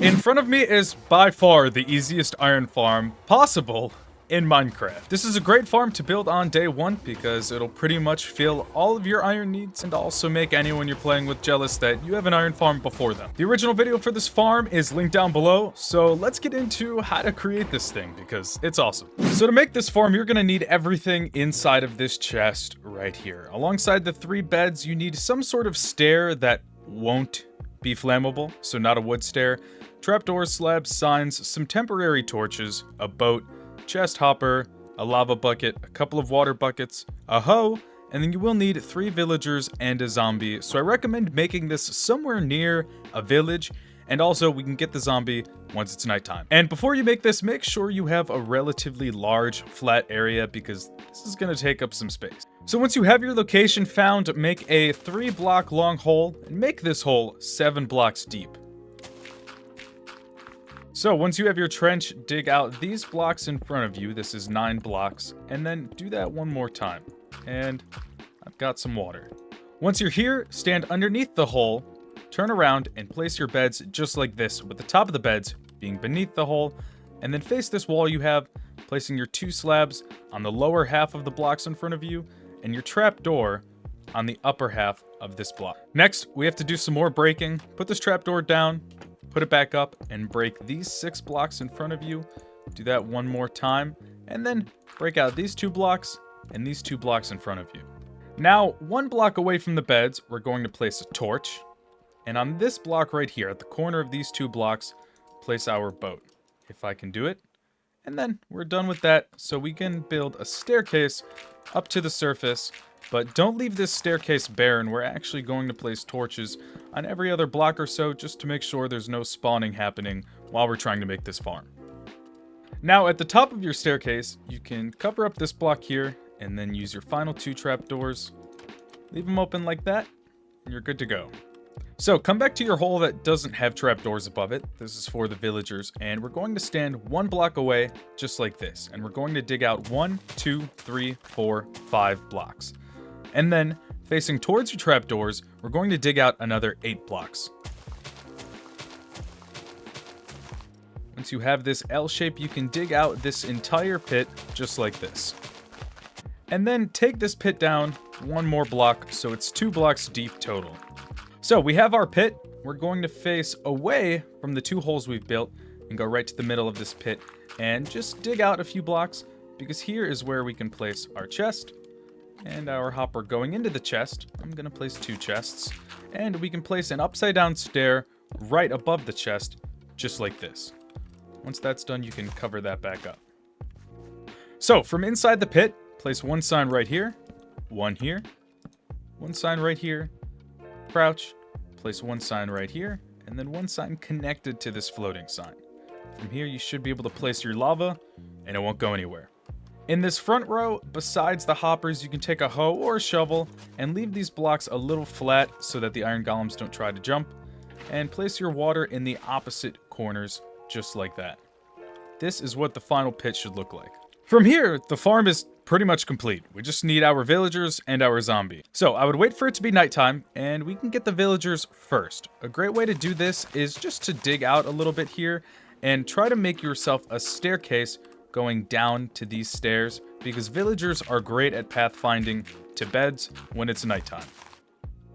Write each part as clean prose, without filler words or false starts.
In front of me is by far the easiest iron farm possible in Minecraft. This is a great farm to build on day one because it'll pretty much fill all of your iron needs and also make anyone you're playing with jealous that you have an iron farm before them. The original video for this farm is linked down below, so let's get into how to create this thing because it's awesome. So to make this farm, you're gonna need everything inside of this chest right here. Alongside the 3 beds, you need some sort of stair that won't be flammable, so not a wood stair, trapdoors, slabs, signs, some temporary torches, a boat, chest hopper, a lava bucket, a couple of water buckets, a hoe, and then you will need 3 villagers and a zombie. So I recommend making this somewhere near a village, and also we can get the zombie once it's nighttime. And before you make this, make sure you have a relatively large flat area because this is gonna take up some space. So once you have your location found, make a 3-block long hole and make this hole 7 blocks deep. So once you have your trench, dig out these blocks in front of you. This is 9 blocks, and then do that one more time. And I've got some water. Once you're here, stand underneath the hole, turn around, and place your beds just like this, with the top of the beds being beneath the hole, and then face this wall you have, placing your 2 slabs on the lower half of the blocks in front of you, and your trap door on the upper half of this block. Next, we have to do some more breaking. Put this trap door down, put it back up, and break these 6 blocks in front of you. Do that one more time, and then break out these 2 blocks and these 2 blocks in front of you. Now, 1 block away from the beds, we're going to place a torch. And on this block right here, at the corner of these 2 blocks, place our boat, if I can do it. And then we're done with that, so we can build a staircase up to the surface. But don't leave this staircase barren. We're actually going to place torches on every other block or so just to make sure there's no spawning happening while we're trying to make this farm. Now, at the top of your staircase, you can cover up this block here and then use your final 2 trapdoors. Leave them open like that, and you're good to go. So come back to your hole that doesn't have trapdoors above it. This is for the villagers, and we're going to stand 1 block away just like this. And we're going to dig out 1, 2, 3, 4, 5 blocks. And then, facing towards your trapdoors, we're going to dig out another 8 blocks. Once you have this L shape, you can dig out this entire pit just like this. And then take this pit down 1 more block, so it's 2 blocks deep total. So we have our pit. We're going to face away from the 2 holes we've built and go right to the middle of this pit and just dig out a few blocks because here is where we can place our chest. And our hopper going into the chest. I'm going to place 2 chests. And we can place an upside down stair right above the chest, just like this. Once that's done, you can cover that back up. So from inside the pit, place 1 sign right here, 1 here, 1 sign right here, crouch, place 1 sign right here, and then 1 sign connected to this floating sign. From here, you should be able to place your lava, and it won't go anywhere. In this front row, besides the hoppers, you can take a hoe or a shovel and leave these blocks a little flat so that the iron golems don't try to jump, and place your water in the opposite corners just like that. This is what the final pit should look like. From here, the farm is pretty much complete. We just need our villagers and our zombie. So I would wait for it to be nighttime and we can get the villagers first. A great way to do this is just to dig out a little bit here and try to make yourself a staircase going down to these stairs because villagers are great at pathfinding to beds when it's nighttime.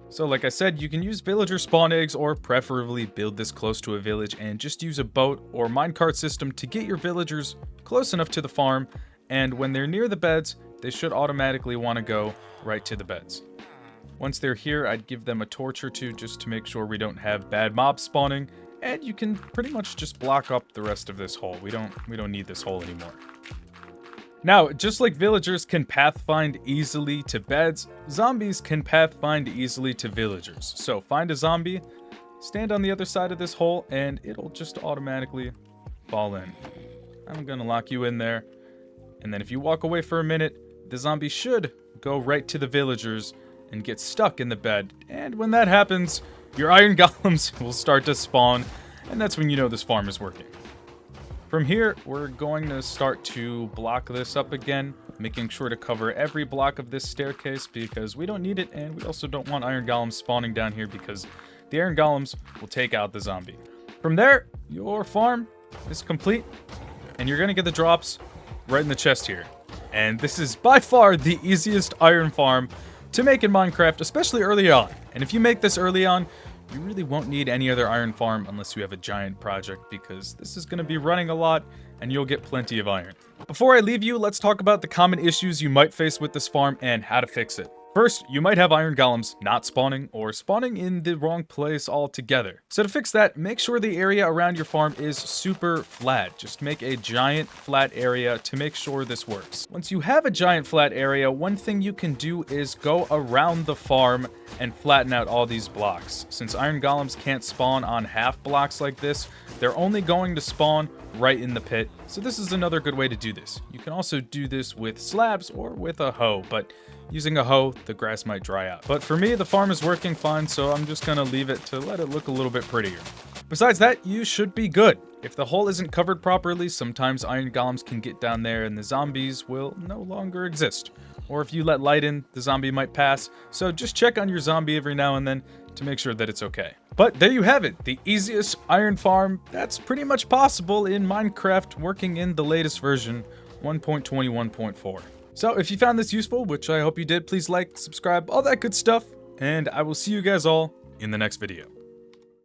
So like I said, you can use villager spawn eggs or preferably build this close to a village and just use a boat or minecart system to get your villagers close enough to the farm, and when they're near the beds, they should automatically want to go right to the beds. Once they're here, I'd give them a torch or 2 just to make sure we don't have bad mobs spawning. And you can pretty much just block up the rest of this hole. We don't need this hole anymore. Now, just like villagers can pathfind easily to beds, zombies can pathfind easily to villagers. So find a zombie, stand on the other side of this hole, and it'll just automatically fall in. I'm gonna lock you in there. And then if you walk away for a minute, the zombie should go right to the villagers and get stuck in the bed. And when that happens, your iron golems will start to spawn, and that's when you know this farm is working. From here, we're going to start to block this up again, making sure to cover every block of this staircase because we don't need it, and we also don't want iron golems spawning down here because the iron golems will take out the zombie. From there, your farm is complete, and you're gonna get the drops right in the chest here. And this is by far the easiest iron farm to make in Minecraft, especially early on. And if you make this early on, you really won't need any other iron farm unless you have a giant project, because this is going to be running a lot and you'll get plenty of iron. Before I leave you, let's talk about the common issues you might face with this farm and how to fix it. First, you might have iron golems not spawning or spawning in the wrong place altogether. So to fix that, make sure the area around your farm is super flat. Just make a giant flat area to make sure this works. Once you have a giant flat area, one thing you can do is go around the farm and flatten out all these blocks. Since iron golems can't spawn on half blocks like this, they're only going to spawn right in the pit. So this is another good way to do this. You can also do this with slabs or with a hoe, but using a hoe, the grass might dry out. But for me, the farm is working fine, so I'm just gonna leave it to let it look a little bit prettier. Besides that, you should be good. If the hole isn't covered properly, sometimes iron golems can get down there and the zombies will no longer exist. Or if you let light in, the zombie might pass, so just check on your zombie every now and then to make sure that it's okay. But there you have it, the easiest iron farm that's pretty much possible in Minecraft working in the latest version, 1.21.4. So if you found this useful, which I hope you did, please like, subscribe, all that good stuff, and I will see you guys all in the next video.